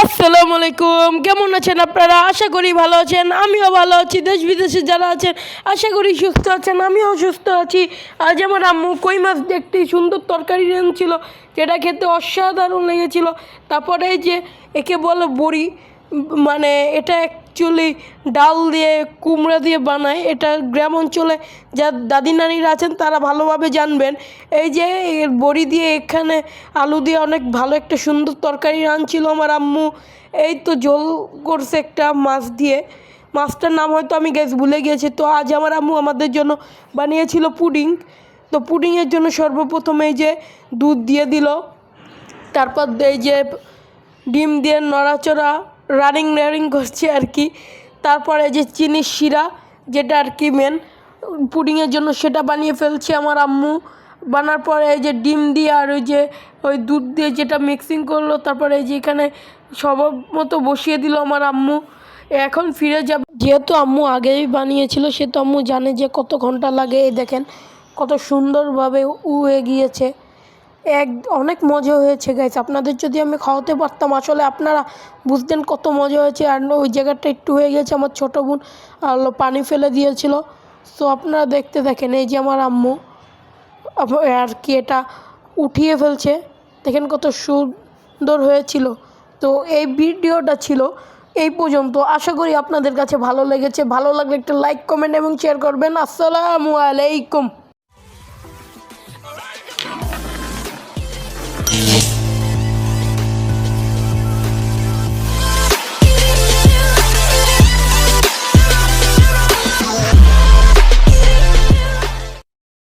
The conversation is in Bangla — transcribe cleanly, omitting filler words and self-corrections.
আসসালামু আলাইকুম, কেমন আছেন আপনারা? আশা করি ভালো আছেন। আমিও ভালো আছি। দেশ বিদেশে যারা আছেন আশা করি সুস্থ আছেন। আমিও সুস্থ আছি। আজ আমার আম্মু কই মাছ দেখতে সুন্দর তরকারি রাঁধছিল, যেটা খেতে অসাধারণ লেগেছিল। তারপরে এই যে একে বলে বড়ি, মানে এটা অ্যাকচুয়ালি ডাল দিয়ে কুমড়া দিয়ে বানায়। এটা গ্রাম অঞ্চলে যা দাদি নানিরা আছেন তারা ভালোভাবে জানবেন। এই যে এর বড়ি দিয়ে এখানে আলু দিয়ে অনেক ভালো একটা সুন্দর তরকারি রাঁধছিল আমার আম্মু। এই তো ঝোল করছে একটা মাছ দিয়ে, মাছটার নাম হয়তো আমি ভুলে গিয়েছি। তো আজ আমার আম্মু আমাদের জন্য বানিয়েছিল পুডিং। তো পুডিংয়ের জন্য সর্বপ্রথম এই যে দুধ দিয়ে দিল, তারপর এই যে ডিম দিয়ে নড়াচড়া রানিং করছে আর কি। তারপরে যে চিনির শিরা, যেটা আর কি মেন পুডিংয়ের জন্য, সেটা বানিয়ে ফেলছে আমার আম্মু। বানার পরে এই যে ডিম দিয়ে আর ওই দুধ দিয়ে যেটা মিক্সিং করলো, তারপরে এই যে এখানে সব মতো বসিয়ে দিল আমার আম্মু। এখন ফিরে যাব, যেহেতু আম্মু আগেই বানিয়েছিল সেহেতু আম্মু জানে যে কত ঘন্টা লাগে। এই দেখেন কত সুন্দরভাবে হয়ে গিয়েছে। অনেক মজা হয়েছে গাইস। আপনাদের যদি আমি খাওয়াতে পারতাম আসলে আপনারা বুঝতেন কত মজা হয়েছে। আর ওই জায়গাটা একটু হয়ে গেছে, আমার ছোটো বোন পানি ফেলে দিয়েছিল। সো আপনারা দেখতে দেখেন, এই যে আমার আম্মু আর কি এটা উঠিয়ে ফেলছে। দেখেন কত সুন্দর হয়েছিল। তো এই ভিডিওটা ছিল এই পর্যন্ত। আশা করি আপনাদের কাছে ভালো লেগেছে। ভালো লাগলে একটা লাইক, কমেন্ট এবং শেয়ার করবেন। আসসালামু আলাইকুম।